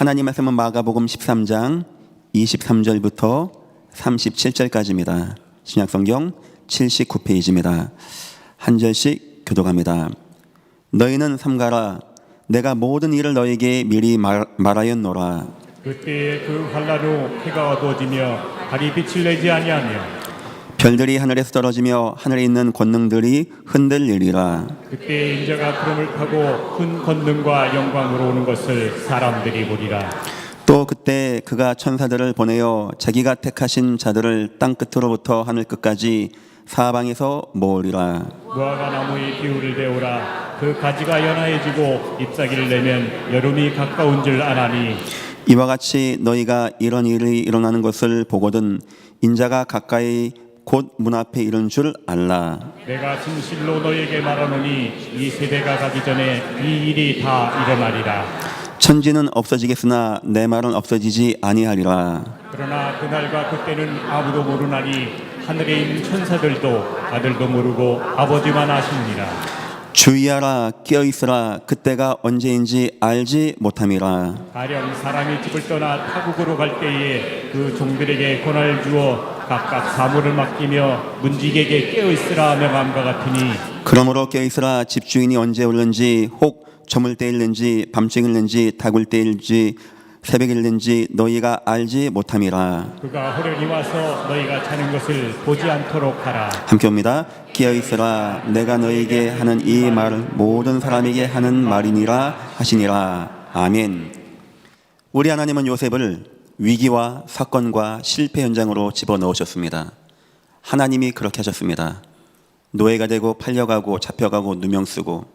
하나님 말씀은 마가복음 13장 23절부터 37절까지입니다. 신약성경 79페이지입니다. 한 절씩 교독합니다. 너희는 삼가라. 내가 모든 일을 너희에게 미리 말하였노라. 그때에 그 환란으로 해가 어두워지며 달이 빛을 내지 아니하며 별들이 하늘에서 떨어지며 하늘에 있는 권능들이 흔들리리라. 그때 인자가 구름을 타고 큰 권능과 영광으로 오는 것을 사람들이 보리라. 또 그때 그가 천사들을 보내어 자기가 택하신 자들을 땅 끝으로부터 하늘 끝까지 사방에서 모으리라. 무화과 나무의 기울을 베오라. 그 가지가 연하해지고 잎사귀를 내면 여름이 가까운 줄 아나니 이와 같이 너희가 이런 일이 일어나는 것을 보거든 인자가 가까이 곧 문 앞에 이른 줄 알라. 내가 진실로 너희에게 말하노니 이 세대가 가기 전에 이 일이 다 일어나리라. 천지는 없어지겠으나 내 말은 없어지지 아니하리라. 그러나 그날과 그때는 아무도 모르나니 하늘에 있는 천사들도 아들도 모르고 아버지만 아시느니라. 주의하라. 깨어있으라. 그때가 언제인지 알지 못함이라. 가령 사람이 집을 떠나 타국으로 갈 때에 그 종들에게 권한을 주어 각각 사물을 맡기며 문지기에게 깨어있으라 명함과 같으니 그러므로 깨어있으라. 집주인이 언제 올는지 혹 저물 때일는지 밤중일는지 다굴 때일지 새벽일는지 너희가 알지 못함이라. 그가 호련히 와서 너희가 자는 것을 보지 않도록 하라. 함께 옵니다. 깨어있으라. 내가 너희에게 하는 이 말을 모든 사람에게 하는 말이니라 하시니라. 아멘. 우리 하나님은 요셉을 위기와 사건과 실패 현장으로 집어넣으셨습니다. 하나님이 그렇게 하셨습니다. 노예가 되고 팔려가고 잡혀가고 누명 쓰고,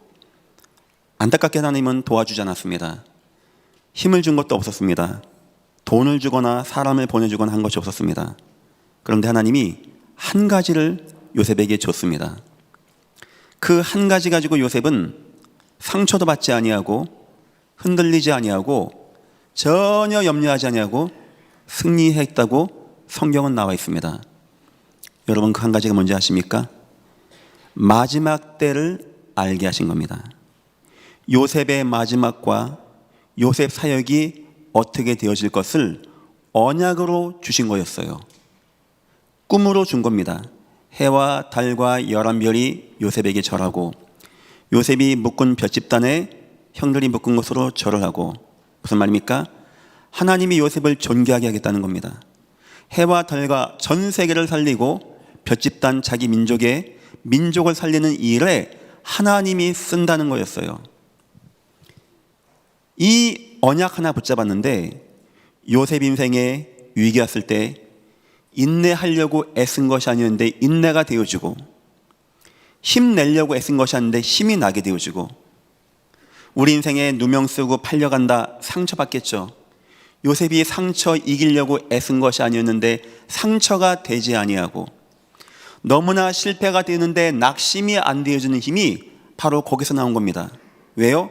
안타깝게 하나님은 도와주지 않았습니다. 힘을 준 것도 없었습니다. 돈을 주거나 사람을 보내주거나 한 것이 없었습니다. 그런데 하나님이 한 가지를 요셉에게 줬습니다. 그 한 가지 가지고 요셉은 상처도 받지 아니하고 흔들리지 아니하고 전혀 염려하지 아니하고 승리했다고 성경은 나와 있습니다. 여러분, 그 한 가지가 뭔지 아십니까? 마지막 때를 알게 하신 겁니다. 요셉의 마지막과 요셉 사역이 어떻게 되어질 것을 언약으로 주신 거였어요. 꿈으로 준 겁니다. 해와 달과 11별이 요셉에게 절하고, 요셉이 묶은 볏집단에 형들이 묶은 것으로 절을 하고, 무슨 말입니까? 하나님이 요셉을 존귀하게 하겠다는 겁니다. 해와 달과 전 세계를 살리고 볏집단 자기 민족을 살리는 일에 하나님이 쓴다는 거였어요. 이 언약 하나 붙잡았는데 요셉 인생에 위기가 왔을 때 인내하려고 애쓴 것이 아니었는데 인내가 되어지고, 힘내려고 애쓴 것이 아닌데 힘이 나게 되어지고, 우리 인생에 누명 쓰고 팔려간다 상처받겠죠. 요셉이 상처 이기려고 애쓴 것이 아니었는데 상처가 되지 아니하고, 너무나 실패가 되는데 낙심이 안 되어지는 힘이 바로 거기서 나온 겁니다. 왜요?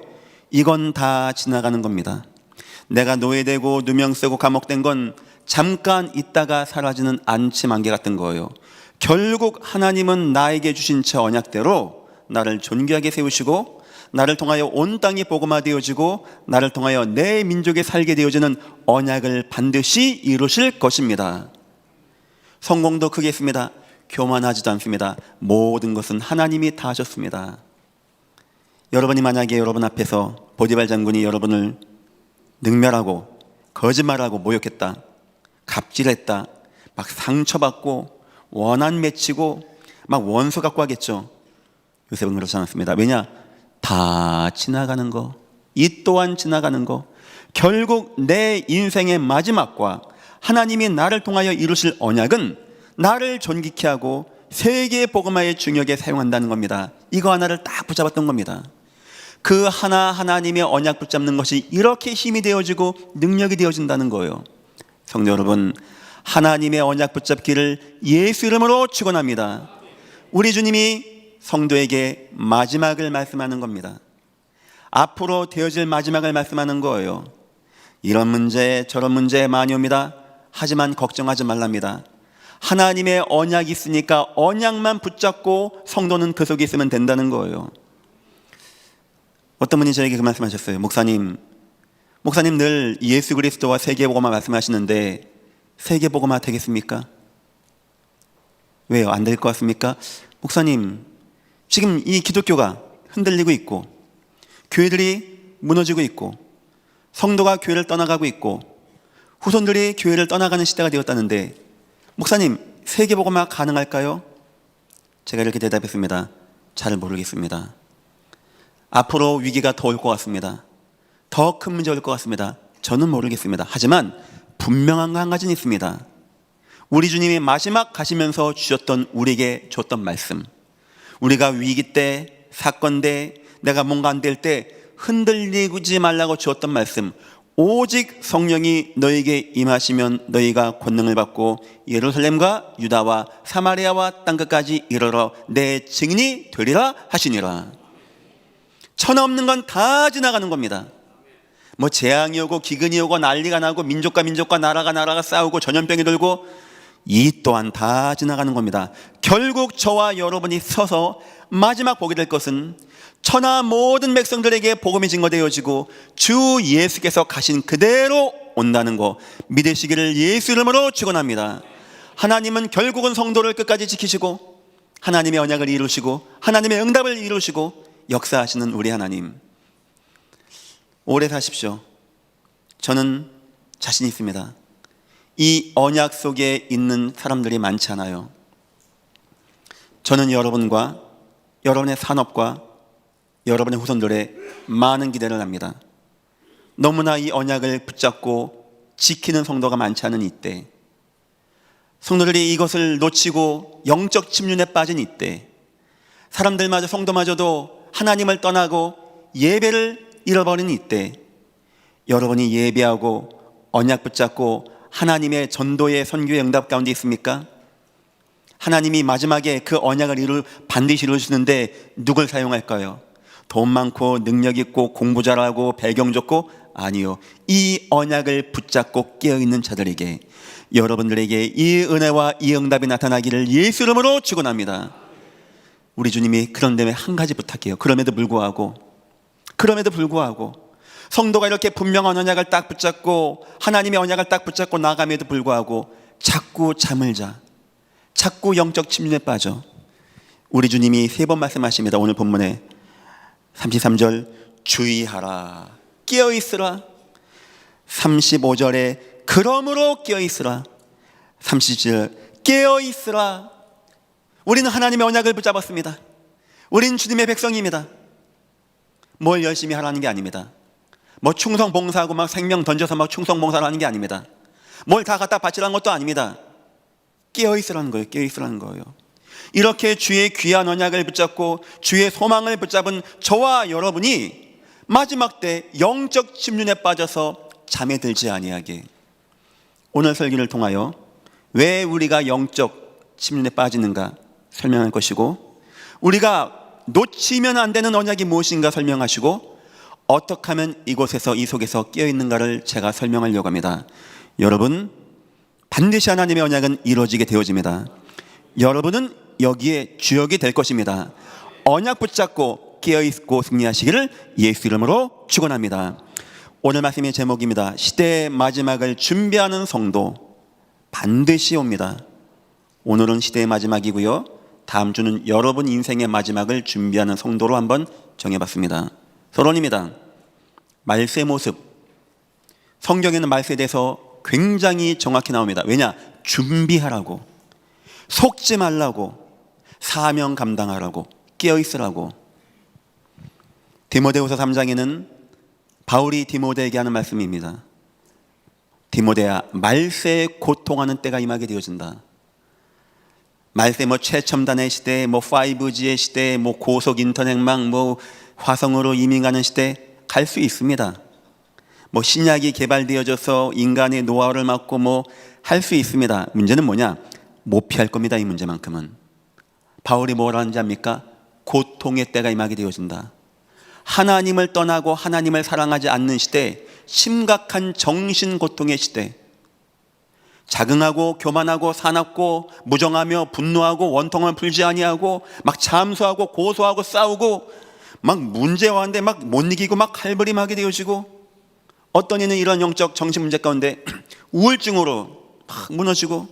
이건 다 지나가는 겁니다. 내가 노예되고 누명 쓰고 감옥된 건 잠깐 있다가 사라지는 안침 안개 같은 거예요. 결국 하나님은 나에게 주신 저 언약대로 나를 존귀하게 세우시고, 나를 통하여 온 땅이 복음화 되어지고, 나를 통하여 내 민족에 살게 되어지는 언약을 반드시 이루실 것입니다. 성공도 크게 했습니다. 교만하지도 않습니다. 모든 것은 하나님이 다 하셨습니다. 여러분이 만약에 여러분 앞에서 보디발 장군이 여러분을 능멸하고 거짓말하고 모욕했다, 갑질했다, 막 상처받고 원한 맺히고 막 원수 갖고 하겠죠. 요셉은 그렇지 않았습니다. 왜냐? 다 지나가는 거, 이 또한 지나가는 거, 결국 내 인생의 마지막과 하나님이 나를 통하여 이루실 언약은 나를 존귀케 하고 세계의 복음화의 중역에 사용한다는 겁니다. 이거 하나를 딱 붙잡았던 겁니다. 그 하나 하나님의 언약 붙잡는 것이 이렇게 힘이 되어지고 능력이 되어진다는 거예요. 성도 여러분, 하나님의 언약 붙잡기를 예수 이름으로 축원합니다. 우리 주님이 성도에게 마지막을 말씀하는 겁니다. 앞으로 되어질 마지막을 말씀하는 거예요. 이런 문제 저런 문제 많이 옵니다. 하지만 걱정하지 말랍니다. 하나님의 언약이 있으니까 언약만 붙잡고 성도는 그 속에 있으면 된다는 거예요. 어떤 분이 저에게 그 말씀하셨어요. 목사님, 목사님 늘 예수 그리스도와 세계복음화 말씀하시는데 세계복음화 되겠습니까? 왜요? 안 될 것 같습니까? 목사님, 지금 이 기독교가 흔들리고 있고 교회들이 무너지고 있고 성도가 교회를 떠나가고 있고 후손들이 교회를 떠나가는 시대가 되었다는데 목사님, 세계복음화 가능할까요? 제가 이렇게 대답했습니다. 잘 모르겠습니다. 앞으로 위기가 더 올 것 같습니다. 더 큰 문제 올 것 같습니다. 저는 모르겠습니다. 하지만 분명한 거 한 가지는 있습니다. 우리 주님이 마지막 가시면서 주셨던 우리에게 줬던 말씀, 우리가 위기 때, 사건 때, 내가 뭔가 안 될 때 흔들리지 말라고 주었던 말씀, 오직 성령이 너에게 임하시면 너희가 권능을 받고 예루살렘과 유다와 사마리아와 땅끝까지 이르러 내 증인이 되리라 하시니라. 천하 없는 건 다 지나가는 겁니다. 뭐 재앙이 오고 기근이 오고 난리가 나고 민족과 민족과 나라가 싸우고 전염병이 돌고 이 또한 다 지나가는 겁니다. 결국 저와 여러분이 서서 마지막 보게 될 것은 천하 모든 백성들에게 복음이 증거되어지고 주 예수께서 가신 그대로 온다는 거 믿으시기를 예수 이름으로 축원합니다. 하나님은 결국은 성도를 끝까지 지키시고 하나님의 언약을 이루시고 하나님의 응답을 이루시고 역사하시는 우리 하나님, 오래 사십시오. 저는 자신 있습니다. 이 언약 속에 있는 사람들이 많지 않아요. 저는 여러분과 여러분의 산업과 여러분의 후손들의 많은 기대를 합니다. 너무나 이 언약을 붙잡고 지키는 성도가 많지 않은 이때, 성도들이 이것을 놓치고 영적 침륜에 빠진 이때, 사람들마저 성도마저도 하나님을 떠나고 예배를 잃어버린 이때, 여러분이 예배하고 언약 붙잡고 하나님의 전도의 선교의 응답 가운데 있습니까? 하나님이 마지막에 그 언약을 반드시 이루시는데 누굴 사용할까요? 돈 많고 능력 있고 공부 잘하고 배경 좋고? 아니요. 이 언약을 붙잡고 깨어있는 자들에게, 여러분들에게 이 은혜와 이 응답이 나타나기를 예수 이름으로 축원합니다. 우리 주님이 그런 데에 한 가지 부탁해요. 그럼에도 불구하고 성도가 이렇게 분명한 언약을 딱 붙잡고 하나님의 언약을 딱 붙잡고 나감에도 불구하고 자꾸 잠을 자, 자꾸 영적 침륜에 빠져. 우리 주님이 3번 말씀하십니다. 오늘 본문에 33절 주의하라, 깨어있으라. 35절에 그러므로 깨어있으라. 30절 깨어있으라. 우리는 하나님의 언약을 붙잡았습니다. 우리는 주님의 백성입니다. 뭘 열심히 하라는 게 아닙니다. 뭐 충성 봉사하고 막 생명 던져서 막 충성 봉사를 하는 게 아닙니다. 뭘 다 갖다 바치라는 것도 아닙니다. 깨어있으라는 거예요. 깨어있으라는 거예요. 이렇게 주의 귀한 언약을 붙잡고 주의 소망을 붙잡은 저와 여러분이 마지막 때 영적 침륜에 빠져서 잠에 들지 아니하게, 오늘 설교를 통하여 왜 우리가 영적 침륜에 빠지는가 설명할 것이고, 우리가 놓치면 안 되는 언약이 무엇인가 설명하시고, 어떻게 하면 이곳에서 이 속에서 깨어있는가를 제가 설명하려고 합니다. 여러분, 반드시 하나님의 언약은 이루어지게 되어집니다. 여러분은 여기에 주역이 될 것입니다. 언약 붙잡고 깨어있고 승리하시기를 예수 이름으로 축원합니다. 오늘 말씀의 제목입니다. 시대의 마지막을 준비하는 성도 반드시 옵니다. 오늘은 시대의 마지막이고요, 다음 주는 여러분 인생의 마지막을 준비하는 성도로 한번 정해봤습니다. 서론입니다. 말세의 모습. 성경에는 말세에 대해서 굉장히 정확히 나옵니다. 왜냐? 준비하라고, 속지 말라고, 사명 감당하라고, 깨어있으라고. 디모데후서 3장에는 바울이 디모데에게 하는 말씀입니다. 디모데야, 말세에 고통하는 때가 임하게 되어진다. 말세 최첨단의 시대, 5G의 시대, 고속 인터넷망, 화성으로 이민 가는 시대 갈 수 있습니다. 신약이 개발되어져서 인간의 노하우를 막고 할 수 있습니다. 문제는 뭐냐? 못 피할 겁니다. 이 문제만큼은. 바울이 뭐라 하는지 압니까? 고통의 때가 임하게 되어진다. 하나님을 떠나고 하나님을 사랑하지 않는 시대, 심각한 정신 고통의 시대. 자긍하고 교만하고 사납고 무정하며 분노하고 원통을 풀지 아니하고 막 잠수하고 고소하고 싸우고 막 문제와한데 막 못 이기고 막 칼부림하게 되어지고 어떤 이는 이런 영적 정신 문제 가운데 우울증으로 막 무너지고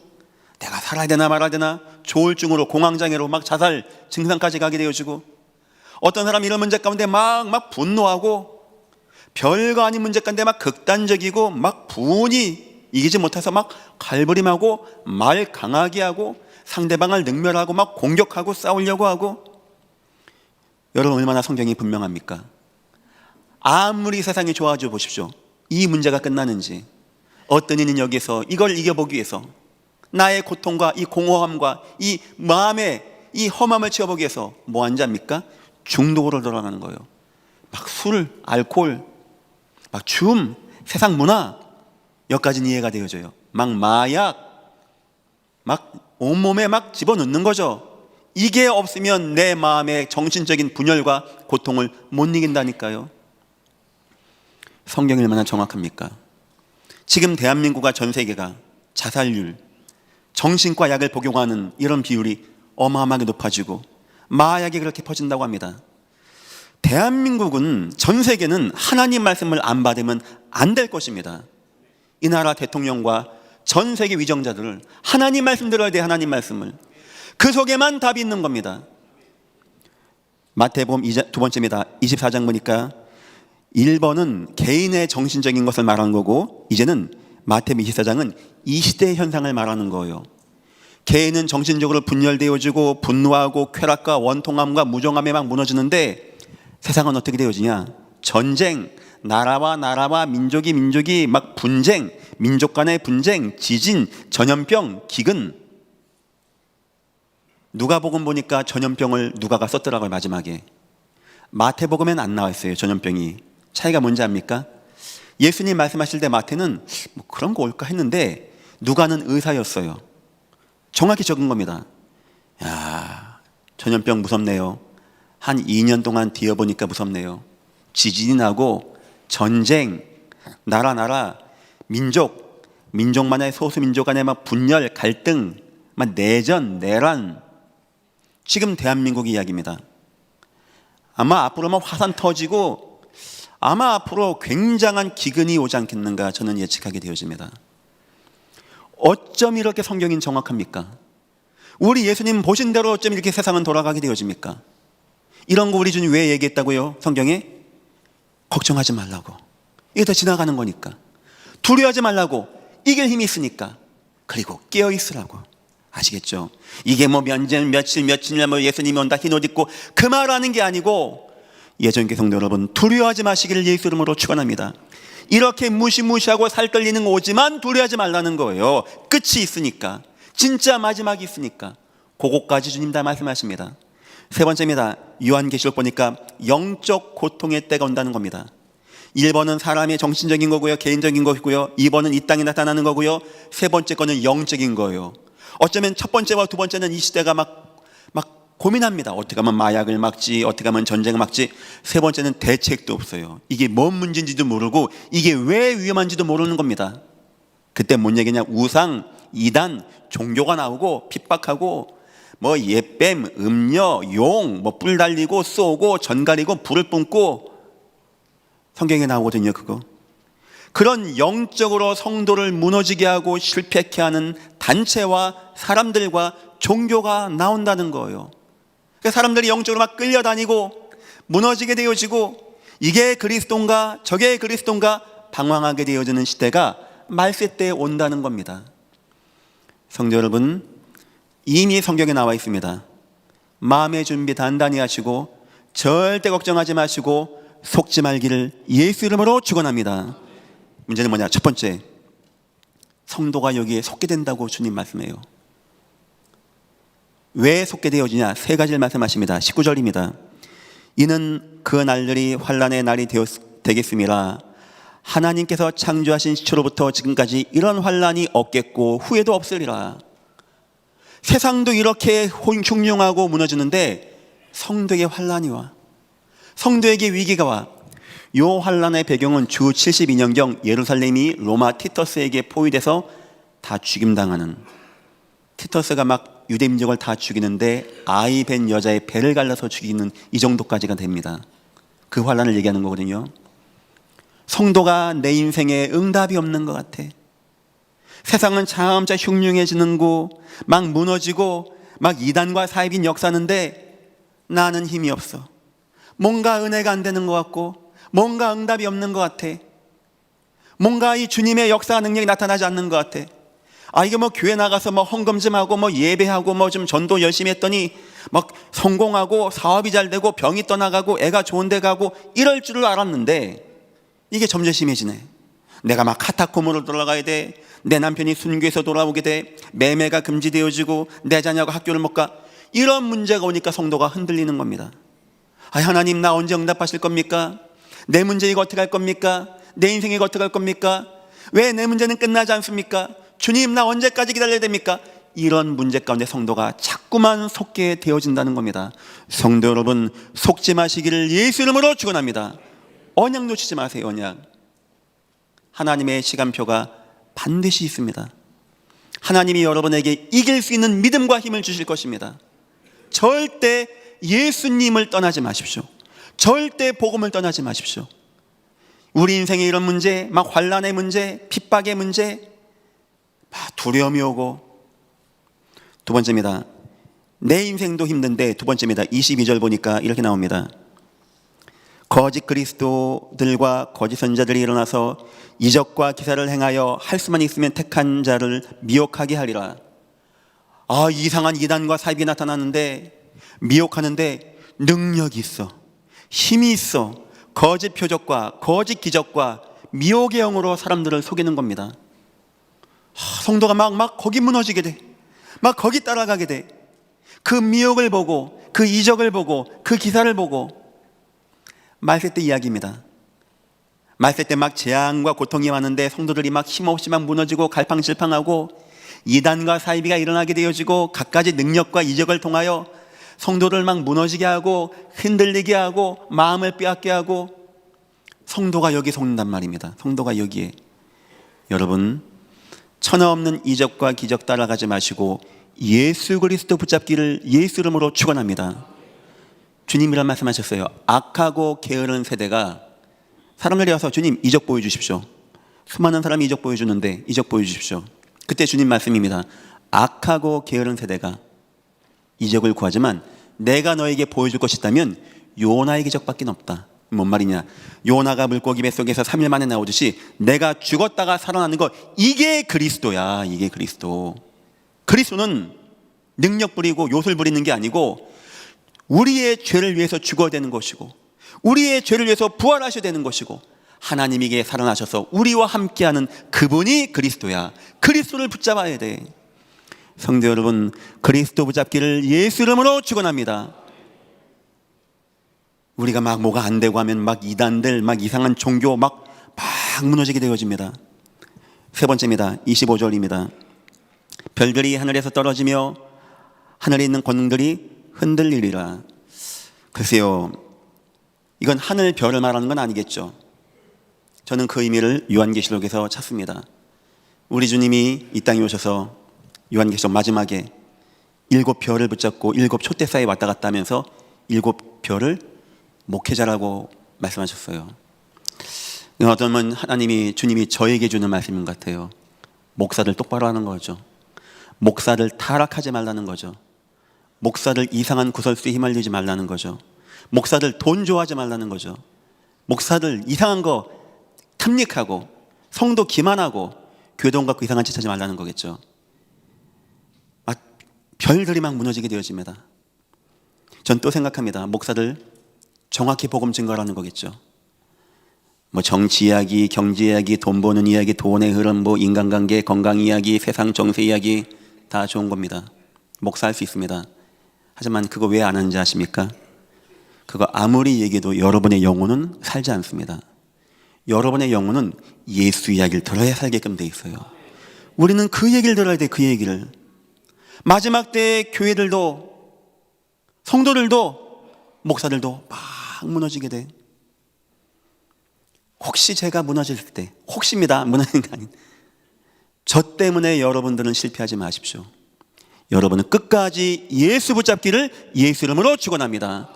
내가 살아야 되나 말아야 되나 조울증으로 공황장애로 막 자살 증상까지 가게 되어지고, 어떤 사람 이런 문제 가운데 막 분노하고 별거 아닌 문제 가운데 막 극단적이고 막 분이 이기지 못해서 막 갈부림하고 말 강하게 하고 상대방을 능멸하고 막 공격하고 싸우려고 하고. 여러분, 얼마나 성경이 분명합니까? 아무리 세상이 좋아져 보십시오, 이 문제가 끝나는지. 어떤 이는 여기서 이걸 이겨보기 위해서 나의 고통과 이 공허함과 이 마음의 이 험함을 채워보기 위해서 뭐 하는지 압니까? 중독으로 돌아가는 거예요. 막 술, 알코올, 막 춤, 세상 문화, 여기까지는 이해가 되어져요. 막 마약, 막 온몸에 막 집어넣는 거죠. 이게 없으면 내 마음의 정신적인 분열과 고통을 못 이긴다니까요. 성경이 얼마나 정확합니까? 지금 대한민국과 전 세계가 자살률, 정신과 약을 복용하는 이런 비율이 어마어마하게 높아지고 마약이 그렇게 퍼진다고 합니다. 대한민국은, 전 세계는 하나님 말씀을 안 받으면 안 될 것입니다. 이 나라 대통령과 전 세계 위정자들을 하나님 말씀 들어야 돼. 하나님 말씀을. 그 속에만 답이 있는 겁니다. 마태복음 두 번째입니다. 24장 보니까 1번은 개인의 정신적인 것을 말하는 거고, 이제는 마태복음 24장은 이 시대의 현상을 말하는 거예요. 개인은 정신적으로 분열되어지고 분노하고 쾌락과 원통함과 무정함에 막 무너지는데, 세상은 어떻게 되어지냐? 전쟁, 나라와 민족이 막 분쟁, 민족 간의 분쟁, 지진, 전염병, 기근. 누가복음 보니까 전염병을 누가가 썼더라고요. 마지막에. 마태복음엔 안 나와 있어요, 전염병이. 차이가 뭔지 압니까? 예수님 말씀하실 때 마태는 뭐 그런 거 올까 했는데 누가는 의사였어요. 정확히 적은 겁니다. 야, 전염병 무섭네요. 한 2년 동안 뒤어보니까 무섭네요. 지진이 나고 전쟁, 나라, 민족만의 소수민족 간의 막 분열, 갈등, 막 내전, 내란. 지금 대한민국 이야기입니다. 아마 앞으로 막 화산 터지고 아마 앞으로 굉장한 기근이 오지 않겠는가 저는 예측하게 되어집니다. 어쩜 이렇게 성경이 정확합니까? 우리 예수님 보신 대로 어쩜 이렇게 세상은 돌아가게 되어집니까? 이런 거 우리 주님 왜 얘기했다고요? 성경에? 걱정하지 말라고. 이게 다 지나가는 거니까. 두려워하지 말라고. 이길 힘이 있으니까. 그리고 깨어 있으라고. 아시겠죠? 이게 뭐 며칠 뭐 예수님이 온다 흰옷 입고 그 말하는 게 아니고, 예전교 성도 여러분, 두려워하지 마시기를 예수 이름으로 축원합니다. 이렇게 무시무시하고 살떨리는 거 오지만 두려워하지 말라는 거예요. 끝이 있으니까. 진짜 마지막이 있으니까. 그거까지 주님 다 말씀하십니다. 세 번째입니다. 요한계시록 보니까 영적 고통의 때가 온다는 겁니다. 1번은 사람의 정신적인 거고요, 개인적인 거고요. 2번은 이 땅에 나타나는 거고요. 세 번째 거는 영적인 거예요. 어쩌면 첫 번째와 두 번째는 이 시대가 막 고민합니다. 어떻게 하면 마약을 막지, 어떻게 하면 전쟁을 막지. 세 번째는 대책도 없어요. 이게 뭔 문제인지도 모르고 이게 왜 위험한지도 모르는 겁니다. 그때 뭔 얘기냐? 우상, 이단, 종교가 나오고 핍박하고 뭐 예뱀, 음녀, 용, 뭐 뿔 달리고 쏘고 전 가리고 불을 뿜고, 성경에 나오거든요. 그거. 그런 영적으로 성도를 무너지게 하고 실패케 하는 단체와 사람들과 종교가 나온다는 거예요. 그러니까 사람들이 영적으로 막 끌려다니고 무너지게 되어지고, 이게 그리스도인가 저게 그리스도인가 방황하게 되어지는 시대가 말세 때에 온다는 겁니다. 성도 여러분, 이미 성경에 나와 있습니다. 마음의 준비 단단히 하시고 절대 걱정하지 마시고 속지 말기를 예수 이름으로 축원합니다. 문제는 뭐냐? 첫 번째, 성도가 여기에 속게 된다고 주님 말씀해요. 왜 속게 되어지냐? 세 가지를 말씀하십니다. 19절입니다. 이는 그 날들이 환난의 날이 되겠음이라. 하나님께서 창조하신 시초로부터 지금까지 이런 환난이 없겠고 후회도 없으리라. 세상도 이렇게 흉흉하고 무너지는데 성도에게 환난이 와. 성도에게 위기가 와. 요 환난의 배경은 주 72년경 예루살렘이 로마 티터스에게 포위돼서 다 죽임당하는, 티터스가 막 유대 민족을 다 죽이는데 아이 벤 여자의 배를 갈라서 죽이는 이 정도까지가 됩니다. 그 환난을 얘기하는 거거든요. 성도가 내 인생에 응답이 없는 것 같아. 세상은 점차 흉흉해지는고 막 무너지고 막 이단과 사입인 역사는데 나는 힘이 없어. 뭔가 은혜가 안 되는 것 같고 뭔가 응답이 없는 것 같아. 뭔가 이 주님의 역사 능력이 나타나지 않는 것 같아. 이게 뭐 교회 나가서 뭐 헌금 좀 하고 뭐 예배하고 뭐 좀 전도 열심히 했더니 막 성공하고 사업이 잘 되고 병이 떠나가고 애가 좋은 데 가고 이럴 줄을 알았는데 이게 점점 심해지네. 내가 막 카타콤으로 돌아가야 돼. 내 남편이 순교해서 돌아오게 돼. 매매가 금지되어지고 내 자녀가 학교를 못 가. 이런 문제가 오니까 성도가 흔들리는 겁니다. 하나님, 나 언제 응답하실 겁니까? 내 문제 이거 어떻게 할 겁니까? 내 인생 이거 어떻게 할 겁니까? 왜 내 문제는 끝나지 않습니까? 주님, 나 언제까지 기다려야 됩니까? 이런 문제 가운데 성도가 자꾸만 속게 되어진다는 겁니다. 성도 여러분, 속지 마시기를 예수 이름으로 축원합니다. 언약 놓치지 마세요. 언약. 하나님의 시간표가 반드시 있습니다. 하나님이 여러분에게 이길 수 있는 믿음과 힘을 주실 것입니다. 절대 예수님을 떠나지 마십시오. 절대 복음을 떠나지 마십시오. 우리 인생에 이런 문제, 막 환난의 문제, 핍박의 문제, 막 두려움이 오고. 두 번째입니다. 내 인생도 힘든데, 두 번째입니다. 22절 보니까 이렇게 나옵니다. 거짓 그리스도들과 거짓 선자들이 일어나서 이적과 기사를 행하여 할 수만 있으면 택한 자를 미혹하게 하리라. 이상한 이단과 사입이 나타나는데, 미혹하는데 능력이 있어, 힘이 있어. 거짓 표적과 거짓 기적과 미혹의 영으로 사람들을 속이는 겁니다. 성도가 막 거기 무너지게 돼. 막 거기 따라가게 돼. 그 미혹을 보고, 그 이적을 보고, 그 기사를 보고. 말세 때 이야기입니다. 말세 때 막 재앙과 고통이 많은데 성도들이 막 힘없이 막 무너지고 갈팡질팡하고 이단과 사이비가 일어나게 되어지고 갖가지 능력과 이적을 통하여 성도를 막 무너지게 하고 흔들리게 하고 마음을 빼앗게 하고. 성도가 여기 속는단 말입니다. 성도가 여기에. 여러분, 천하 없는 이적과 기적 따라가지 마시고 예수 그리스도 붙잡기를 예수 이름으로 축원합니다. 주님이란 말씀하셨어요. 악하고 게으른 세대가 사람들이 와서 주님 이적 보여주십시오. 수많은 사람이 이적 보여주는데 이적 보여주십시오. 그때 주님 말씀입니다. 악하고 게으른 세대가 이적을 구하지만 내가 너에게 보여줄 것이 있다면 요나의 기적밖에 없다. 뭔 말이냐? 요나가 물고기 뱃속에서 3일 만에 나오듯이 내가 죽었다가 살아나는 것, 이게 그리스도야. 이게 그리스도. 그리스도는 능력 부리고 요술 부리는 게 아니고 우리의 죄를 위해서 죽어야 되는 것이고 우리의 죄를 위해서 부활하셔야 되는 것이고 하나님에게 살아나셔서 우리와 함께하는 그분이 그리스도야. 그리스도를 붙잡아야 돼. 성도 여러분, 그리스도 붙잡기를 예수 이름으로 축원합니다. 우리가 막 뭐가 안 되고 하면 막 이단들, 막 이상한 종교 막 무너지게 되어집니다. 세 번째입니다. 25절입니다. 별들이 하늘에서 떨어지며 하늘에 있는 권능들이 흔들리리라. 글쎄요, 이건 하늘 별을 말하는 건 아니겠죠. 저는 그 의미를 요한계시록에서 찾습니다. 우리 주님이 이 땅에 오셔서 요한계시록 마지막에 7별을 붙잡고 7촛대 사이에 왔다 갔다 하면서 7별을 목회자라고 말씀하셨어요. 어쩌면 하나님이, 주님이 저에게 주는 말씀인 것 같아요. 목사들 똑바로 하는 거죠. 목사들 타락하지 말라는 거죠. 목사들 이상한 구설수에 휘말리지 말라는 거죠. 목사들 돈 좋아하지 말라는 거죠. 목사들 이상한 거 탐닉하고 성도 기만하고 교회 돈 갖고 이상한 짓 하지 말라는 거겠죠. 별들이 막 무너지게 되어집니다. 전 또 생각합니다. 목사들 정확히 복음 증거라는 거겠죠. 뭐 정치 이야기, 경제 이야기, 돈 버는 이야기, 돈의 흐름, 뭐 인간관계, 건강 이야기, 세상 정세 이야기 다 좋은 겁니다. 목사할 수 있습니다. 하지만 그거 왜 안 하는지 아십니까? 그거 아무리 얘기해도 여러분의 영혼은 살지 않습니다. 여러분의 영혼은 예수 이야기를 들어야 살게끔 돼 있어요. 우리는 그 얘기를 들어야 돼. 그 얘기를. 마지막 때 교회들도, 성도들도, 목사들도 막 무너지게 돼. 혹시 제가 무너질 때, 혹시입니다, 무너지는 게 아닌, 저 때문에 여러분들은 실패하지 마십시오. 여러분은 끝까지 예수 붙잡기를 예수 이름으로 축원합니다.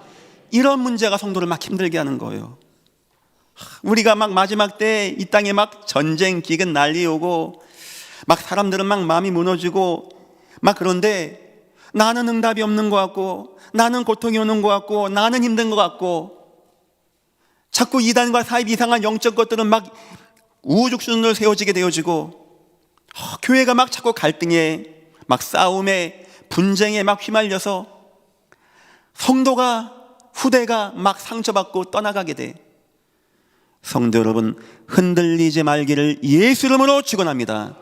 이런 문제가 성도를 막 힘들게 하는 거예요. 우리가 막 마지막 때 이 땅에 막 전쟁 기근 난리 오고 막 사람들은 막 마음이 무너지고 막 그런데 나는 응답이 없는 것 같고 나는 고통이 오는 것 같고 나는 힘든 것 같고 자꾸 이단과 사입 이상한 영적 것들은 막 우죽 수준으로 세워지게 되어지고 교회가 막 자꾸 갈등에 막 싸움에 분쟁에 막 휘말려서 성도가 후대가 막 상처받고 떠나가게 돼. 성도 여러분, 흔들리지 말기를 예수 이름으로 축원합니다.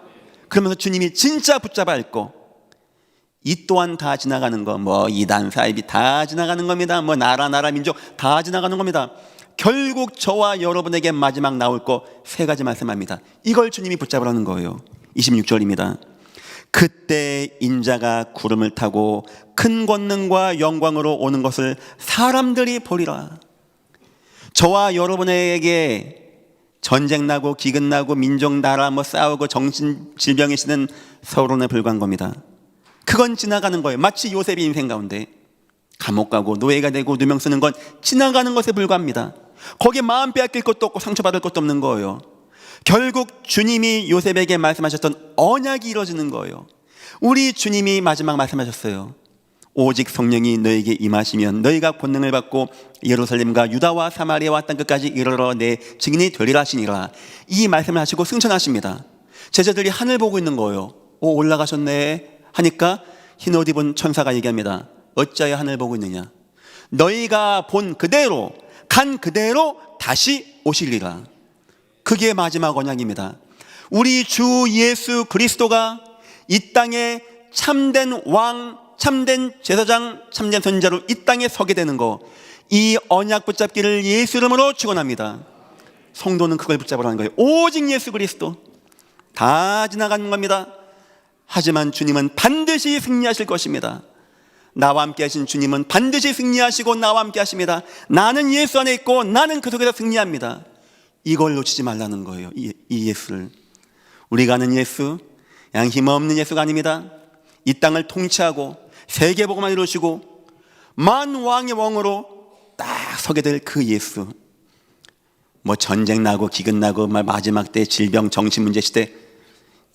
그러면서 주님이 진짜 붙잡아 읽고 이 또한 다 지나가는 거, 뭐 이단 사입이 다 지나가는 겁니다. 뭐 나라 민족 다 지나가는 겁니다. 결국 저와 여러분에게 마지막 나올 거 세 가지 말씀합니다. 이걸 주님이 붙잡으라는 거예요. 26절입니다. 그때 인자가 구름을 타고 큰 권능과 영광으로 오는 것을 사람들이 보리라. 저와 여러분에게 전쟁 나고 기근 나고 민족 나라 뭐 싸우고 정신 질병이 시는 서론에 불과한 겁니다. 그건 지나가는 거예요. 마치 요셉의 인생 가운데 감옥 가고 노예가 되고 누명 쓰는 건 지나가는 것에 불과합니다. 거기에 마음 빼앗길 것도 없고 상처받을 것도 없는 거예요. 결국 주님이 요셉에게 말씀하셨던 언약이 이루어지는 거예요. 우리 주님이 마지막 말씀하셨어요. 오직 성령이 너에게 임하시면 너희가 권능을 받고 예루살렘과 유다와 사마리아와 땅 끝까지 이르러 내 증인이 되리라 하시니라. 이 말씀을 하시고 승천하십니다. 제자들이 하늘 보고 있는 거예요. 오, 올라가셨네 하니까 흰옷 입은 천사가 얘기합니다. 어찌하여 하늘 보고 있느냐? 너희가 본 그대로 간 그대로 다시 오시리라. 그게 마지막 언약입니다. 우리 주 예수 그리스도가 이 땅에 참된 왕, 참된 제사장, 참된 선지자로 이 땅에 서게 되는 거, 이 언약 붙잡기를 예수 이름으로 축원합니다. 성도는 그걸 붙잡으라는 거예요. 오직 예수 그리스도. 다 지나가는 겁니다. 하지만 주님은 반드시 승리하실 것입니다. 나와 함께 하신 주님은 반드시 승리하시고 나와 함께 하십니다. 나는 예수 안에 있고 나는 그 속에서 승리합니다. 이걸 놓치지 말라는 거예요. 이 예수를. 우리가 아는 예수, 양 힘없는 예수가 아닙니다. 이 땅을 통치하고 세계복음을 이루시고 만왕의 왕으로 딱 서게 될 그 예수. 뭐 전쟁 나고 기근 나고 마지막 때 질병 정신 문제 시대,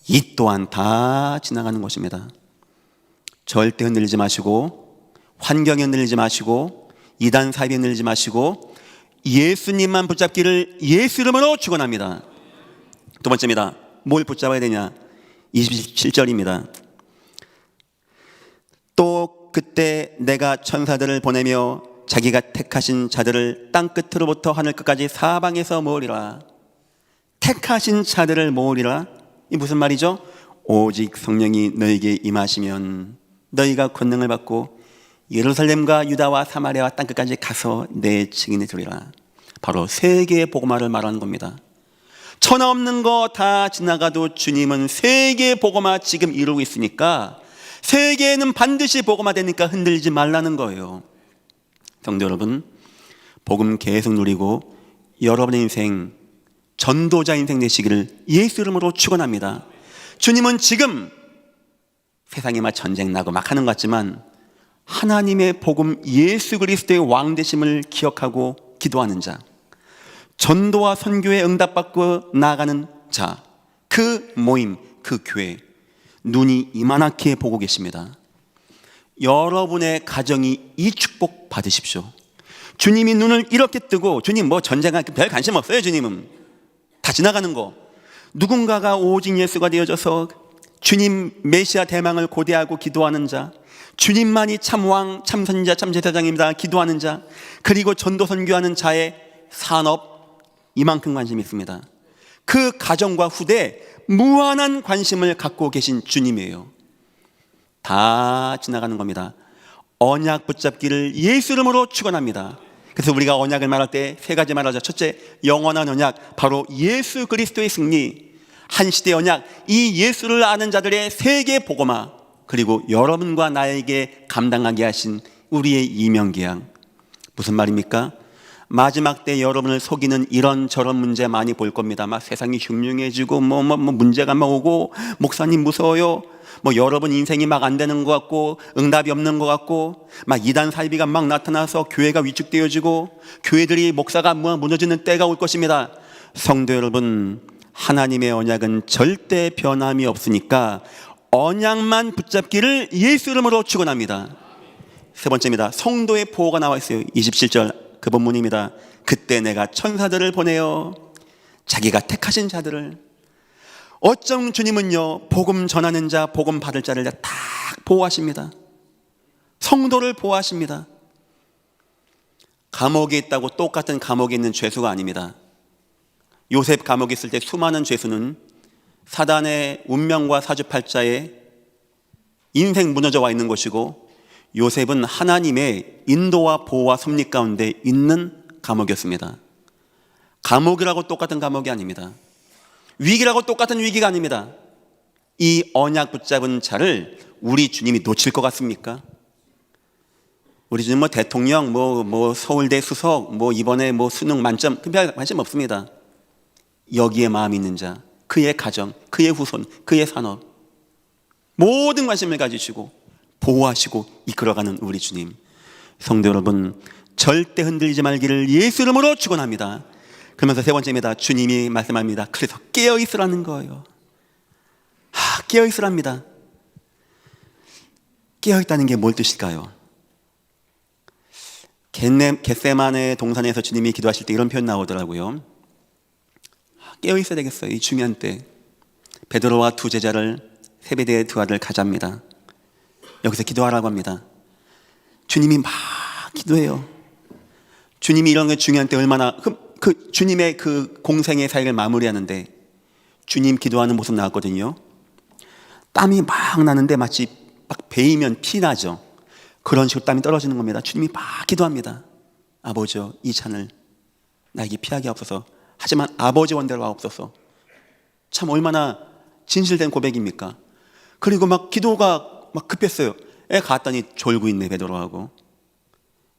이 또한 다 지나가는 것입니다. 절대 흔들리지 마시고 환경에 흔들리지 마시고 이단 사이에 흔들리지 마시고 예수님만 붙잡기를 예수 이름으로 축원합니다. 두 번째입니다. 뭘 붙잡아야 되냐? 27절입니다. 또 그때 내가 천사들을 보내며 자기가 택하신 자들을 땅 끝으로부터 하늘 끝까지 사방에서 모으리라. 택하신 자들을 모으리라. 이 무슨 말이죠? 오직 성령이 너에게 임하시면 너희가 권능을 받고 예루살렘과 유다와 사마리아와 땅 끝까지 가서 내 증인이 되리라. 바로 세계의 복음화를 말하는 겁니다. 천하 없는 거 다 지나가도 주님은 세계의 복음화 지금 이루고 있으니까 세계에는 반드시 복음화 되니까 흔들리지 말라는 거예요. 성도 여러분, 복음 계속 누리고 여러분의 인생 전도자 인생 되시기를 예수 이름으로 축원합니다. 주님은 지금 세상에 막 전쟁 나고 막 하는 것 같지만 하나님의 복음 예수 그리스도의 왕 되심을 기억하고 기도하는 자, 전도와 선교에 응답받고 나아가는 자, 그 모임, 그 교회 눈이 이만하게 보고 계십니다. 여러분의 가정이 이 축복 받으십시오. 주님이 눈을 이렇게 뜨고, 주님 뭐 전쟁할 별 관심 없어요. 주님은 다 지나가는 거. 누군가가 오직 예수가 되어져서 주님 메시아 대망을 고대하고 기도하는 자, 주님만이 참 왕, 참 선지자, 참 제사장입니다 기도하는 자, 그리고 전도 선교하는 자의 산업, 이만큼 관심이 있습니다. 그 가정과 후대에 무한한 관심을 갖고 계신 주님이에요. 다 지나가는 겁니다. 언약 붙잡기를 예수 이름으로 축원합니다. 그래서 우리가 언약을 말할 때 세 가지 말하죠. 첫째, 영원한 언약, 바로 예수 그리스도의 승리. 한 시대 언약, 이 예수를 아는 자들의 세계 복음화, 그리고 여러분과 나에게 감당하게 하신 우리의 이명계약. 무슨 말입니까? 마지막 때 여러분을 속이는 이런저런 문제 많이 볼 겁니다. 막 세상이 흉흉해지고 뭐 문제가 막 오고 목사님 무서워요. 뭐 여러분 인생이 막 안 되는 것 같고 응답이 없는 것 같고 막 이단 사이비가 막 나타나서 교회가 위축되어지고 교회들이 목사가 무너지는 때가 올 것입니다. 성도 여러분, 하나님의 언약은 절대 변함이 없으니까 언약만 붙잡기를 예수 이름으로 축원합니다. 세 번째입니다. 성도의 보호가 나와 있어요. 27절 그 본문입니다. 그때 내가 천사들을 보내어 자기가 택하신 자들을, 어쩜 주님은요 복음 전하는 자, 복음 받을 자를 다 보호하십니다. 성도를 보호하십니다. 감옥에 있다고 똑같은 감옥에 있는 죄수가 아닙니다. 요셉 감옥에 있을 때 수많은 죄수는 사단의 운명과 사주팔자에 인생 무너져 와 있는 것이고, 요셉은 하나님의 인도와 보호와 섭리 가운데 있는 감옥이었습니다. 감옥이라고 똑같은 감옥이 아닙니다. 위기라고 똑같은 위기가 아닙니다. 이 언약 붙잡은 자를 우리 주님이 놓칠 것 같습니까? 우리 주님 대통령, 서울대 수석, 이번에 수능 만점, 별 관심 없습니다. 여기에 마음이 있는 자, 그의 가정, 그의 후손, 그의 산업, 모든 관심을 가지시고 보호하시고 이끌어가는 우리 주님. 성도 여러분, 절대 흔들리지 말기를 예수 이름으로 축원합니다. 그러면서 세 번째입니다. 주님이 말씀합니다. 그래서 깨어있으라는 거예요. 깨어있으랍니다. 깨어있다는 게 뭘 뜻일까요? 겟세마네 동산에서 주님이 기도하실 때 이런 표현 나오더라고요. 깨어있어야 되겠어요. 이 중요한 때 베드로와 두 제자를, 세베대의 두 아들 가자입니다. 여기서 기도하라고 합니다. 주님이 막 기도해요. 주님이 이런 게 중요한 때 얼마나 그 주님의 그 공생의 사역을 마무리하는데 주님 기도하는 모습 나왔거든요. 땀이 막 나는데 마치 막 베이면 피 나죠. 그런 식으로 땀이 떨어지는 겁니다. 주님이 막 기도합니다. 아버지여, 이 잔을 나에게 피하게 하옵소서. 하지만 아버지 원대로 하옵소서. 참 얼마나 진실된 고백입니까? 그리고 막 기도가 막 급했어요. 갔더니 졸고 있네, 베드로하고.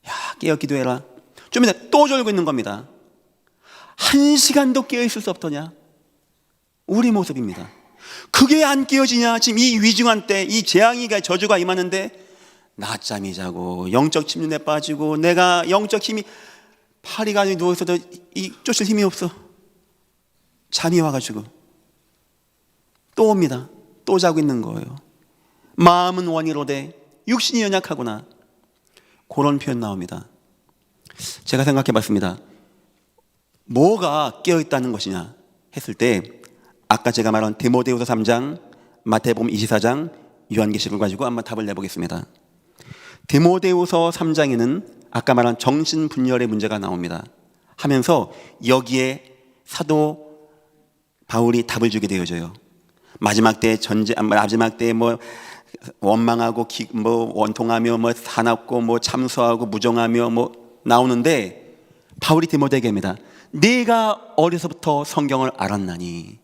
야, 깨어 기도해라. 좀 이따 또 졸고 있는 겁니다. 1시간도 깨어 있을 수 없더냐? 우리 모습입니다. 그게 안 깨어지냐? 지금 이 위중한 때, 이 재앙이가 저주가 임하는데 낮잠이 자고 영적 침륜에 빠지고 내가 영적 힘이, 파리가 누워있어도 쫓을 힘이 없어. 잠이 와가지고 또 옵니다. 또 자고 있는 거예요. 마음은 원이로되 육신이 연약하구나. 그런 표현 나옵니다. 제가 생각해 봤습니다. 뭐가 깨어있다는 것이냐 했을 때 아까 제가 말한 디모데후서 3장, 마태복음 24장, 요한계시록을 가지고 한번 답을 내보겠습니다. 디모데후서 3장에는 아까 말한 정신분열의 문제가 나옵니다. 하면서 여기에 사도 바울이 답을 주게 되어져요. 마지막 때 마지막 때 원망하고 원통하며 사납고 참소하고 무정하며 나오는데 바울이 디모데에게 합니다. 네가 어려서부터 성경을 알았나니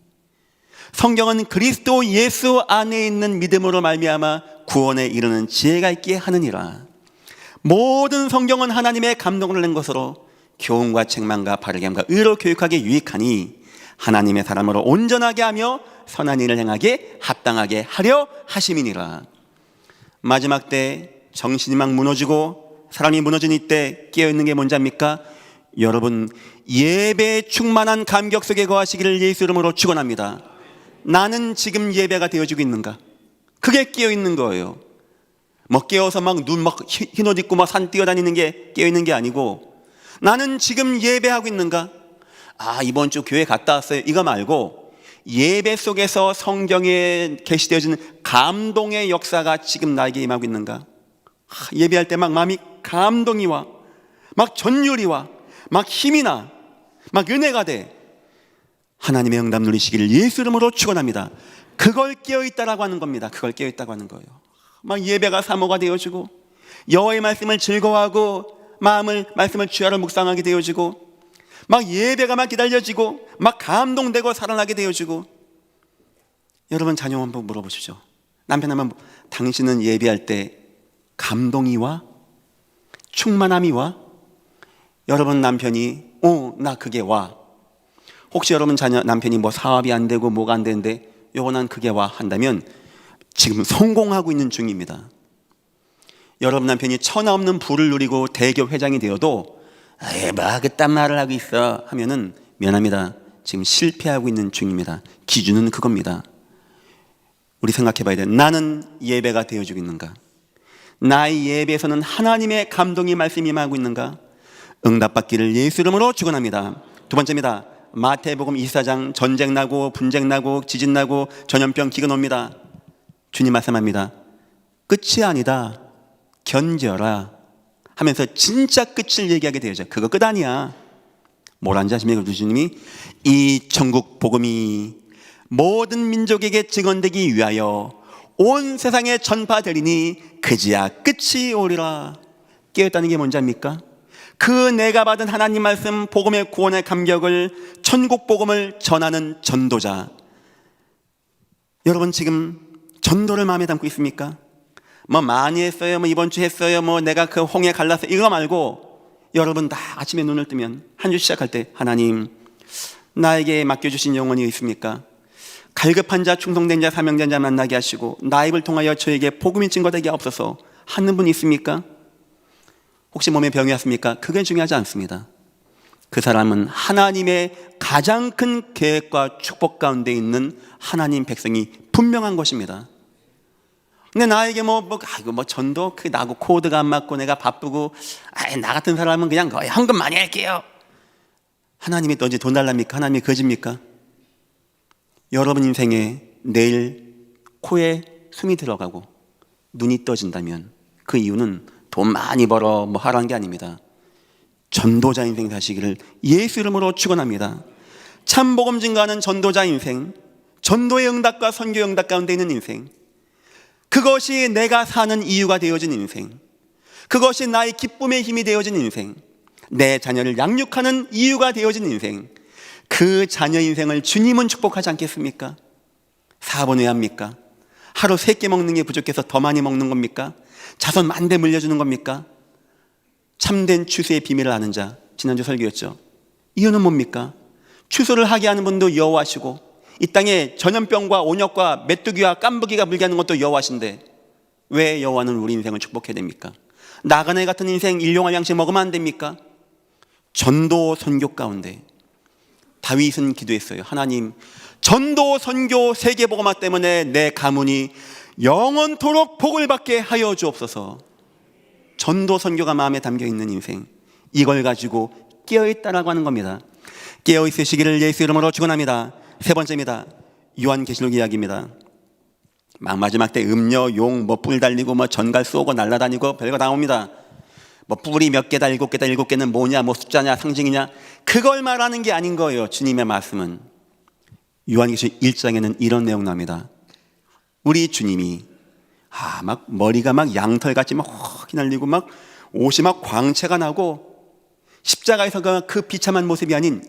성경은 그리스도 예수 안에 있는 믿음으로 말미암아 구원에 이르는 지혜가 있게 하느니라. 모든 성경은 하나님의 감동을 낸 것으로 교훈과 책망과 바르게 함과 의로 교육하게 유익하니 하나님의 사람으로 온전하게 하며 선한 일을 행하게 합당하게 하려 하심이니라. 마지막 때 정신이 막 무너지고 사람이 무너진 이때 깨어있는 게 뭔지 압니까? 여러분, 예배에 충만한 감격 속에 거하시기를 예수 이름으로 축원합니다. 나는 지금 예배가 되어지고 있는가? 그게 깨어있는 거예요. 깨어서 눈 흰 옷 입고 산 뛰어다니는 게 깨어있는 게 아니고, 나는 지금 예배하고 있는가? 이번 주 교회 갔다 왔어요, 이거 말고 예배 속에서 성경에 계시되어지는 감동의 역사가 지금 나에게 임하고 있는가? 예배할 때 마음이 감동이 와, 전율이 와, 힘이 나, 은혜가 돼. 하나님의 응답 누리시기를 예수 이름으로 축원합니다. 그걸 깨어있다라고 하는 겁니다. 그걸 깨어있다고 하는 거예요. 예배가 사모가 되어지고 여호와의 말씀을 즐거워하고 말씀을 주야로 묵상하게 되어지고 예배가 기다려지고 감동되고 살아나게 되어지고. 여러분, 자녀 한번 물어보십시오. 남편 한번, 당신은 예배할 때 감동이 와? 충만함이 와? 여러분 남편이 나 그게 와. 혹시 여러분 자녀 남편이 뭐 사업이 안 되고 뭐가 안 되는데 요거 난 그게 와 한다면 지금 성공하고 있는 중입니다. 여러분 남편이 천하 없는 부를 누리고 대기업 회장이 되어도 뭐 그딴 말을 하고 있어 하면은 미안합니다. 지금 실패하고 있는 중입니다. 기준은 그겁니다. 우리 생각해 봐야 돼. 나는 예배가 되어주고 있는가? 나의 예배에서는 하나님의 감동이 말씀이 임하고 있는가? 응답받기를 예수 이름으로 축원합니다. 두 번째입니다. 마태복음 24장 전쟁 나고 분쟁 나고 지진 나고 전염병 기근 옵니다. 주님 말씀합니다. 끝이 아니다. 견뎌라 하면서 진짜 끝을 얘기하게 되어져. 그거 끝 아니야. 뭐라는지 아십니까? 주님이 이 천국 복음이 모든 민족에게 증언되기 위하여 온 세상에 전파되리니 그지야 끝이 오리라. 깨었다는 게 뭔지 압니까? 그 내가 받은 하나님 말씀 복음의 구원의 감격을 천국 복음을 전하는 전도자. 여러분 지금 전도를 마음에 담고 있습니까? 뭐 많이 했어요, 뭐 이번 주 했어요, 뭐 내가 그 홍해 갈랐어, 이거 말고 여러분 다 아침에 눈을 뜨면 한 주 시작할 때 하나님 나에게 맡겨주신 영혼이 있습니까? 갈급한 자, 충성된 자, 사명된 자 만나게 하시고 나 입을 통하여 저에게 복음이 증거되게 없어서 하는 분이 있습니까? 혹시 몸에 병이 왔습니까? 그게 중요하지 않습니다. 그 사람은 하나님의 가장 큰 계획과 축복 가운데 있는 하나님 백성이 분명한 것입니다. 근데 나에게 전도 그 나고 코드가 안 맞고 내가 바쁘고 나 같은 사람은 그냥 거의 헌금 많이 할게요. 하나님이 또 언제 돈 달랍니까? 하나님이 거짓입니까? 여러분 인생에 내일 코에 숨이 들어가고 눈이 떠진다면 그 이유는 돈 많이 벌어 뭐 하라는 게 아닙니다. 전도자 인생 사시기를 예수 이름으로 축원합니다. 참 복음 증거하는 전도자 인생, 전도의 응답과 선교 응답 가운데 있는 인생, 그것이 내가 사는 이유가 되어진 인생, 그것이 나의 기쁨의 힘이 되어진 인생, 내 자녀를 양육하는 이유가 되어진 인생, 그 자녀 인생을 주님은 축복하지 않겠습니까? 4번 왜 합니까? 하루 3끼 먹는 게 부족해서 더 많이 먹는 겁니까? 자손 만대 물려주는 겁니까? 참된 추수의 비밀을 아는 자, 지난주 설교였죠. 이유는 뭡니까? 추수를 하게 하는 분도 여호와시고 이 땅에 전염병과 온역과 메뚜기와 깐부기가 물게 하는 것도 여호와신데 왜 여호와는 우리 인생을 축복해야 됩니까? 나그네 같은 인생 일용할 양식 먹으면 안 됩니까? 전도 선교 가운데 다윗은 기도했어요. 하나님, 전도 선교 세계복음화 때문에 내 가문이 영원토록 복을 받게 하여 주옵소서. 전도 선교가 마음에 담겨있는 인생, 이걸 가지고 깨어있다라고 하는 겁니다. 깨어있으시기를 예수 이름으로 축원합니다. 세 번째입니다. 요한계시록 이야기입니다. 마지막 때 음녀, 용, 뿔 달리고 전갈 쏘고 날아다니고 별거 나옵니다. 뿔이 몇 개다, 7개다, 7개는 뭐냐, 숫자냐, 상징이냐, 그걸 말하는 게 아닌 거예요. 주님의 말씀은. 요한계시록 1장에는 이런 내용 나옵니다. 우리 주님이 머리가 양털같이 휘날리고 옷이 광채가 나고 십자가에서 그 비참한 모습이 아닌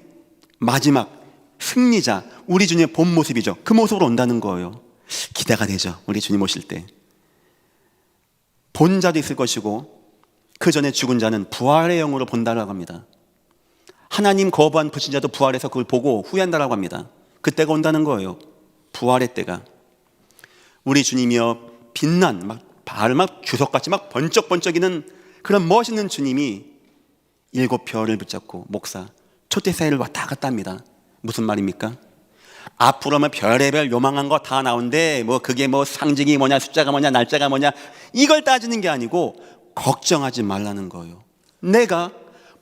마지막 승리자, 우리 주님의 본 모습이죠. 그 모습으로 온다는 거예요. 기대가 되죠. 우리 주님 오실 때 본 자도 있을 것이고 그 전에 죽은 자는 부활의 영으로 본다라고 합니다. 하나님 거부한 불신자도 부활해서 그걸 보고 후회한다라고 합니다. 그때가 온다는 거예요. 부활의 때가. 우리 주님이여 빛난 발을 주석같이 번쩍번쩍이는 그런 멋있는 주님이 7별을 붙잡고 목사 촛대 사이를 왔다 갔다 합니다. 무슨 말입니까? 앞으로 별의별 요망한 거 다 나오는데 그게 상징이 뭐냐, 숫자가 뭐냐, 날짜가 뭐냐, 이걸 따지는 게 아니고 걱정하지 말라는 거예요. 내가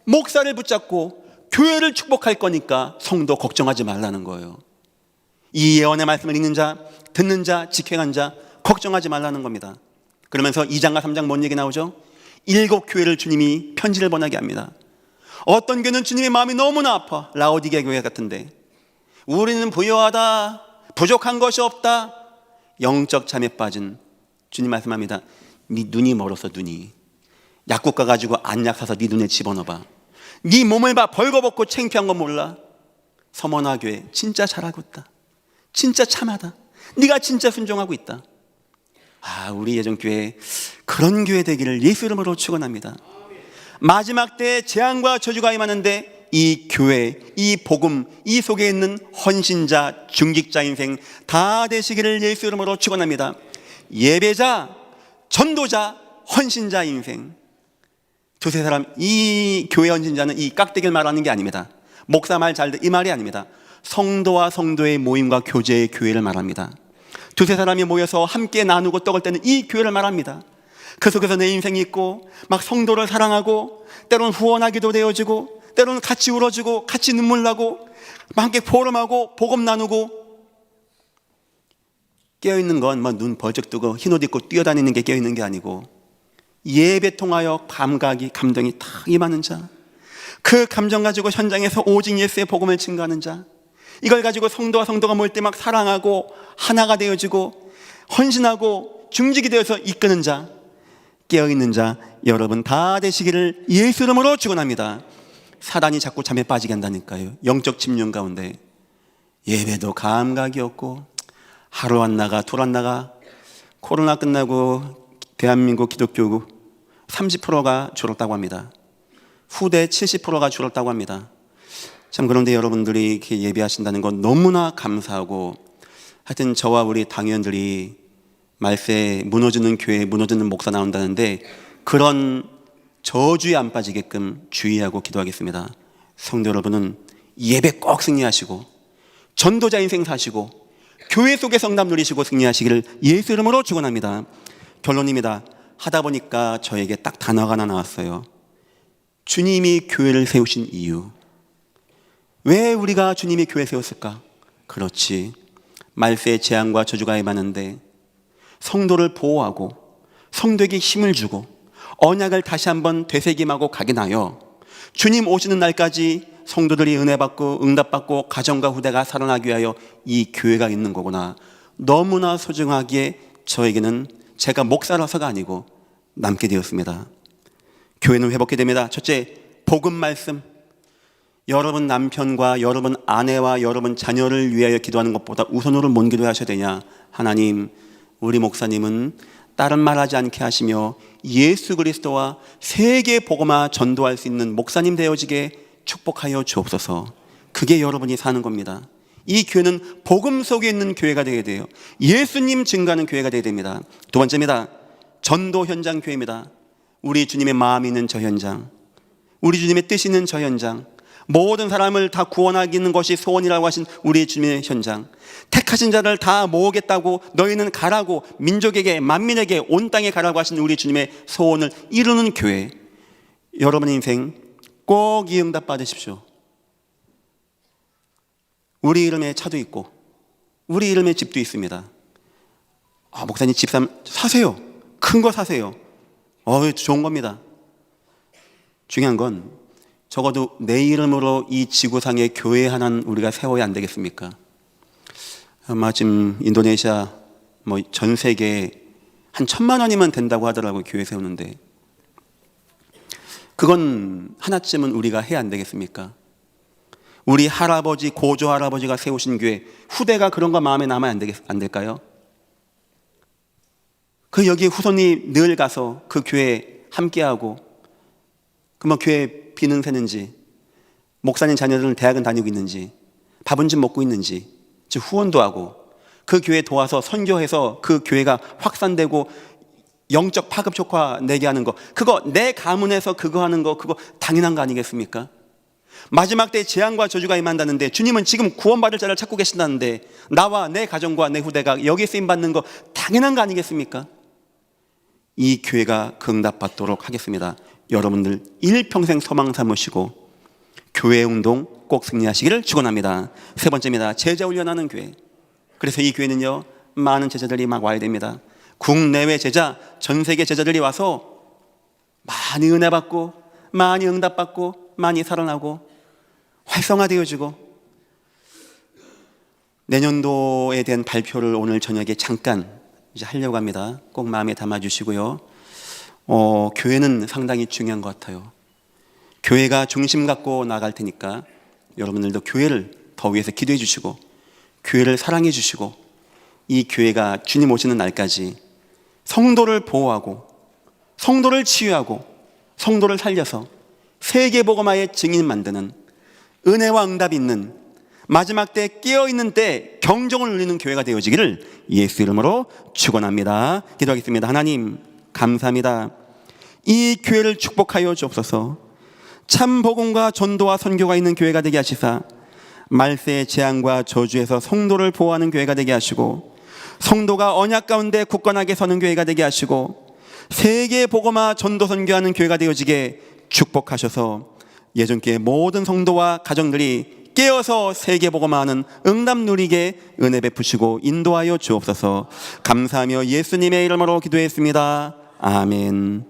목사를 붙잡고 교회를 축복할 거니까 성도 걱정하지 말라는 거예요. 이 예언의 말씀을 읽는 자, 듣는 자, 직행한 자 걱정하지 말라는 겁니다. 그러면서 2장과 3장 뭔 얘기 나오죠? 7교회를 주님이 편지를 보내게 합니다. 어떤 교회는 주님의 마음이 너무나 아파. 라오디게 교회 같은데 우리는 부요하다, 부족한 것이 없다, 영적 잠에 빠진 주님 말씀합니다. 네 눈이 멀어서 눈이 약국 가가지고 안약 사서 네 눈에 집어넣어봐. 네 몸을 봐, 벌거벗고 창피한 거 몰라? 서머나 교회 진짜 잘하고 있다, 진짜 참하다, 네가 진짜 순종하고 있다. 우리 예전교회 그런 교회 되기를 예수 이름으로 축원합니다. 마지막 때에 재앙과 저주가 임하는데 이 교회, 이 복음, 이 속에 있는 헌신자, 중직자 인생 다 되시기를 예수 이름으로 축원합니다. 예배자, 전도자, 헌신자 인생. 두세 사람, 이 교회 헌신자는 이 깍대기를 말하는 게 아닙니다. 목사 말 잘 듣, 이 말이 아닙니다. 성도와 성도의 모임과 교제의 교회를 말합니다. 두세 사람이 모여서 함께 나누고 떡을 떼는 이 교회를 말합니다. 그 속에서 내 인생이 있고 막 성도를 사랑하고 때로는 후원하기도 되어지고 때로는 같이 울어주고 같이 눈물 나고 함께 포럼하고 복음 나누고. 깨어있는 건 뭐 눈 벌쩍 뜨고 흰옷 입고 뛰어다니는 게 깨어있는 게 아니고 예배 통하여 감동이 다 임하는 자, 그 감정 가지고 현장에서 오직 예수의 복음을 증거하는 자, 이걸 가지고 성도와 성도가 모일 때 막 사랑하고 하나가 되어지고 헌신하고 중직이 되어서 이끄는 자, 깨어있는 자 여러분 다 되시기를 예수 이름으로 축원합니다. 사단이 자꾸 잠에 빠지게 한다니까요. 영적 침륜 가운데 예배도 감각이 없고 하루 안 나가 둘 안 나가. 코로나 끝나고 대한민국 기독교 30%가 줄었다고 합니다. 후대 70%가 줄었다고 합니다. 참 그런데 여러분들이 이렇게 예배하신다는 건 너무나 감사하고, 하여튼 저와 우리 당회원들이 말세에 무너지는 교회에 무너지는 목사 나온다는데 그런 저주에 안 빠지게끔 주의하고 기도하겠습니다. 성도 여러분은 예배 꼭 승리하시고 전도자 인생 사시고 교회 속의 성담 누리시고 승리하시기를 예수 이름으로 축원합니다. 결론입니다. 하다 보니까 저에게 딱 단어가 하나 나왔어요. 주님이 교회를 세우신 이유. 왜 우리가 주님이 교회 세웠을까? 그렇지, 말세의 재앙과 저주가 임하는데 성도를 보호하고 성도에게 힘을 주고 언약을 다시 한번 되새김하고 각인하여 주님 오시는 날까지 성도들이 은혜 받고 응답받고 가정과 후대가 살아나기 위하여 이 교회가 있는 거구나. 너무나 소중하기에 저에게는 제가 목사라서가 아니고 남게 되었습니다. 교회는 회복해야 됩니다. 첫째, 복음 말씀. 여러분 남편과 여러분 아내와 여러분 자녀를 위하여 기도하는 것보다 우선으로 뭔 기도하셔야 되냐? 하나님, 우리 목사님은 다른 말하지 않게 하시며 예수 그리스도와 세계 복음화 전도할 수 있는 목사님 되어지게 축복하여 주옵소서. 그게 여러분이 사는 겁니다. 이 교회는 복음 속에 있는 교회가 되어야 돼요. 예수님 증거하는 교회가 되어야 됩니다. 두 번째입니다. 전도 현장 교회입니다. 우리 주님의 마음이 있는 저 현장, 우리 주님의 뜻이 있는 저 현장, 모든 사람을 다 구원하기는 것이 소원이라고 하신 우리 주님의 현장, 택하신 자를 다 모으겠다고 너희는 가라고 민족에게 만민에게 온 땅에 가라고 하신 우리 주님의 소원을 이루는 교회. 여러분의 인생 꼭 이 응답 받으십시오. 우리 이름의 차도 있고 우리 이름의 집도 있습니다. 목사님 집 사세요. 큰 거 사세요. 좋은 겁니다. 중요한 건 적어도 내 이름으로 이 지구상에 교회 하나는 우리가 세워야 안 되겠습니까? 아마 지금 인도네시아 전 세계에 한 1,000만 원이면 된다고 하더라고요. 교회 세우는데. 그건 하나쯤은 우리가 해야 안 되겠습니까? 우리 할아버지, 고조 할아버지가 세우신 교회, 후대가 그런 거 마음에 남아야 안 될까요? 여기 후손이 늘 가서 그 교회에 함께하고, 교회 비는 새는지, 목사님 자녀들은 대학은 다니고 있는지, 밥은 좀 먹고 있는지, 즉 후원도 하고, 그 교회 도와서 선교해서 그 교회가 확산되고 영적 파급 효과 내게 하는 거, 그거 내 가문에서 그거 하는 거, 그거 당연한 거 아니겠습니까? 마지막 때 재앙과 저주가 임한다는데 주님은 지금 구원받을 자를 찾고 계신다는데 나와 내 가정과 내 후대가 여기에 쓰임받는 거 당연한 거 아니겠습니까? 이 교회가 응답받도록 하겠습니다. 여러분들 일평생 소망 삼으시고 교회 운동 꼭 승리하시기를 축원합니다. 세 번째입니다. 제자 훈련하는 교회. 그래서 이 교회는요, 많은 제자들이 막 와야 됩니다. 국내외 제자, 전 세계 제자들이 와서 많이 은혜 받고 많이 응답받고 많이 살아나고 활성화되어지고, 내년도에 대한 발표를 오늘 저녁에 잠깐 이제 하려고 합니다. 꼭 마음에 담아주시고요. 교회는 상당히 중요한 것 같아요. 교회가 중심 갖고 나갈 테니까 여러분들도 교회를 더 위해서 기도해 주시고 교회를 사랑해 주시고 이 교회가 주님 오시는 날까지 성도를 보호하고 성도를 치유하고 성도를 살려서 세계복음화의 증인 만드는 은혜와 응답이 있는 마지막 때 깨어있는 때 경종을 울리는 교회가 되어지기를 예수 이름으로 축원합니다. 기도하겠습니다. 하나님 감사합니다. 이 교회를 축복하여 주옵소서. 참 복음과 전도와 선교가 있는 교회가 되게 하시사 말세의 재앙과 저주에서 성도를 보호하는 교회가 되게 하시고 성도가 언약 가운데 굳건하게 서는 교회가 되게 하시고 세계 복음화 전도 선교하는 교회가 되어지게 축복하셔서 예전께 모든 성도와 가정들이 깨어서 세계 복음화하는 응답 누리게 은혜 베푸시고 인도하여 주옵소서. 감사하며 예수님의 이름으로 기도했습니다. 아멘.